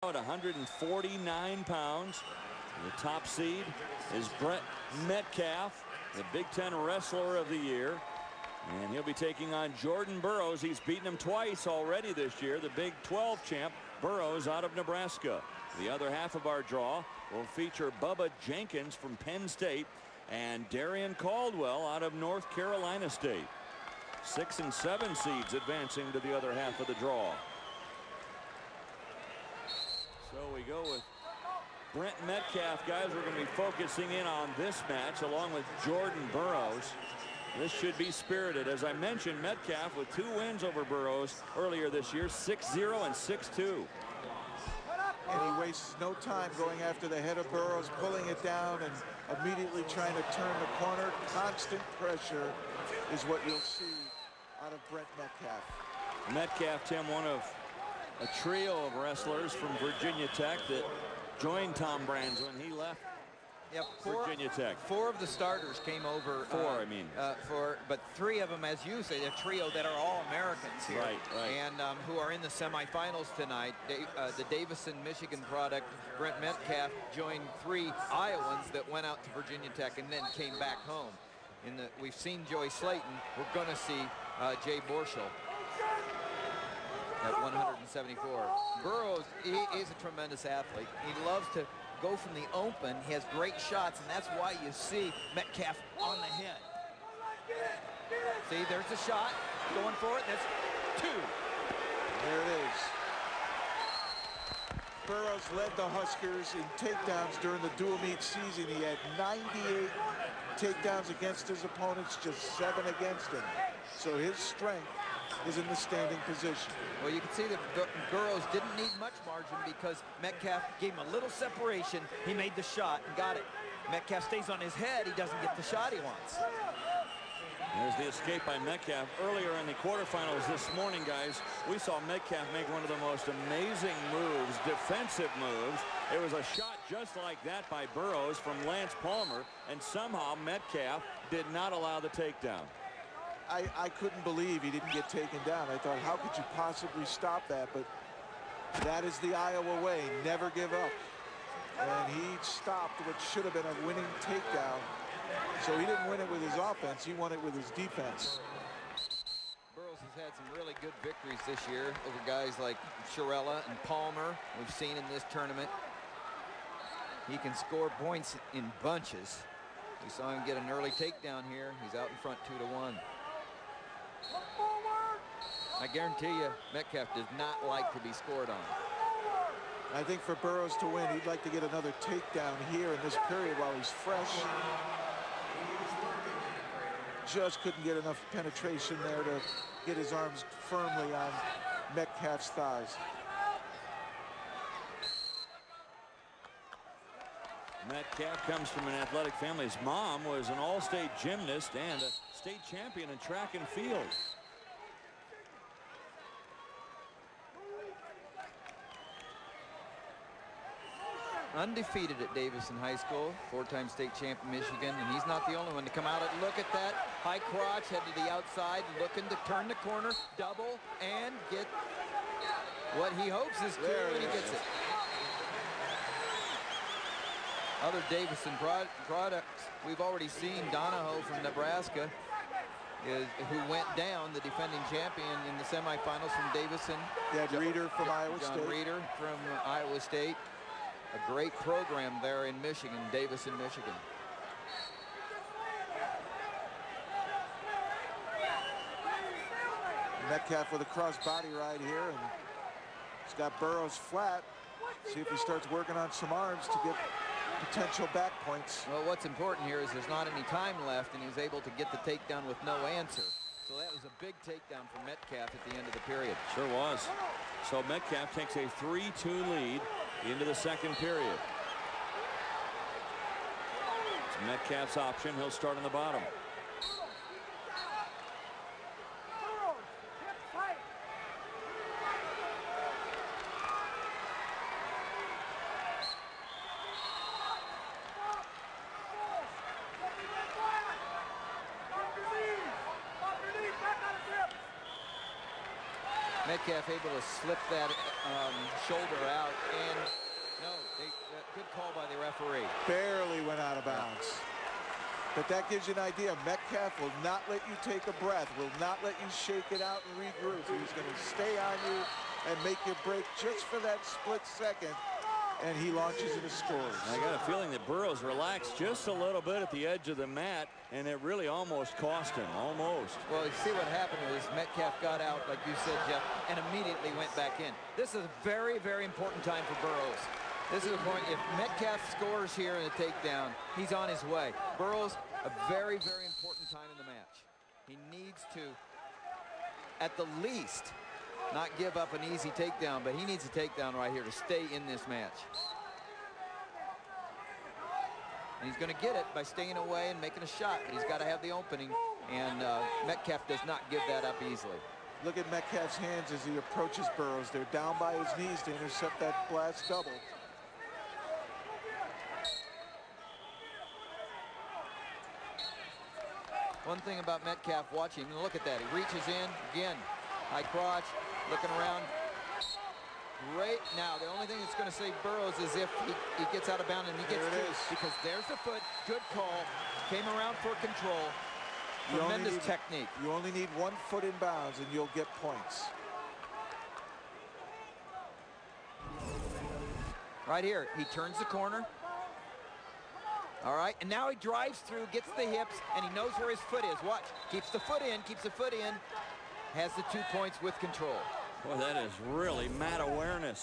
At 149 pounds. The top seed is Brent Metcalf, the Big Ten Wrestler of the Year. And he'll be taking on Jordan Burroughs. He's beaten him twice already this year. The Big 12 champ, Burroughs, out of Nebraska. The other half of our draw will feature Bubba Jenkins from Penn State and Jenkins-Caldwell out of North Carolina State. 6 and 7 seeds advancing to the other half of the draw. So we go with Brent Metcalf, guys. We're going to be focusing in on this match along with Jordan Burroughs. This should be spirited. As I mentioned, Metcalf with 2 wins over Burroughs earlier this year, 6-0 and 6-2. And he wastes no time going after the head of Burroughs, pulling it down and immediately trying to turn the corner. Constant pressure is what you'll see out of Brent Metcalf. Metcalf, Tim, one of a trio of wrestlers from Virginia Tech that joined Tom Brands when he left Virginia Tech. 4 of the starters came over. 4, but 3 of them, as you say, a trio that are all Americans here. Right. And who are in the semifinals tonight. The Davison, Michigan product, Brent Metcalf, joined 3 Iowans that went out to Virginia Tech and then came back home. We've seen Joey Slayton. We're going to see Jay Borschel at 174. Burroughs, he is a tremendous athlete. He loves to go from the open. He has great shots, and that's why you see Metcalf on the head. See, there's the shot. Going for it. That's 2. There it is. Burroughs led the Huskers in takedowns during the dual meet season. He had 98 takedowns against his opponents, just 7 against him. So his strength is in the standing position. Well, you can see that Burroughs didn't need much margin because Metcalf gave him a little separation. He made the shot and got it. Metcalf stays on his head. He doesn't get the shot he wants. There's the escape by Metcalf. Earlier in the quarterfinals this morning, guys, we saw Metcalf make one of the most amazing moves, defensive moves. It was a shot just like that by Burroughs from Lance Palmer, and somehow Metcalf did not allow the takedown. I couldn't believe he didn't get taken down. I thought, how could you possibly stop that? But that is the Iowa way. Never give up. And he stopped what should have been a winning takedown. So he didn't win it with his offense. He won it with his defense. Burroughs has had some really good victories this year over guys like Sherella and Palmer, we've seen in this tournament. He can score points in bunches. We saw him get an early takedown here. He's out in front 2-1. I guarantee you, Metcalf does not like to be scored on. I think for Burroughs to win, he'd like to get another takedown here in this period while he's fresh. Just couldn't get enough penetration there to get his arms firmly on Metcalf's thighs. Metcalf comes from an athletic family. His mom was an all-state gymnast and a state champion in track and field. Undefeated at Davison High School, 4-time state champion Michigan, and he's not the only one to come out. Look at that high crotch, head to the outside, looking to turn the corner, double, and get what he hopes is 2, and he gets it. Other Davison products, we've already seen Donahoe from Nebraska, who went down, the defending champion in the semifinals from Davison. Yeah, Reeder from Iowa State. John Reeder from Iowa State. A great program there in Michigan, Davison, Michigan. Metcalf with a cross body right here, and he's got Burroughs flat. See if he starts working on some arms to get potential back points. Well, what's important here is there's not any time left, and he was able to get the takedown with no answer. So that was a big takedown for Metcalf at the end of the period. Sure was. So Metcalf takes a 3-2 lead into the second period. It's Metcalf's option. He'll start on the bottom. Metcalf able to slip that shoulder out, and no, good call by the referee. Barely went out of bounds. But that gives you an idea. Metcalf will not let you take a breath, will not let you shake it out and regroup. He's going to stay on you and make you break just for that split second, and he launches into scores. I got a feeling that Burroughs relaxed just a little bit at the edge of the mat, and it really almost cost him, almost. Well, you see what happened was Metcalf got out, like you said, Jeff, and immediately went back in. This is a very, very important time for Burroughs. This is the point. If Metcalf scores here in a takedown, he's on his way. Burroughs, a very, very important time in the match. He needs to, at the least, not give up an easy takedown, but he needs a takedown right here to stay in this match. And he's going to get it by staying away and making a shot, but he's got to have the opening, and Metcalf does not give that up easily. Look at Metcalf's hands as he approaches Burroughs. They're down by his knees to intercept that blast double. One thing about Metcalf watching, look at that. He reaches in, again, high crotch, looking around. Great. Now, the only thing that's going to save Burroughs is if he gets out of bounds and he gets two, because there's the foot. Good call. Came around for control. Tremendous technique. You only need 1 foot in bounds and you'll get points. Right here, he turns the corner. All right, and now he drives through, gets the hips, and he knows where his foot is. Watch, keeps the foot in, has the 2 points with control. Boy, that is really mat awareness.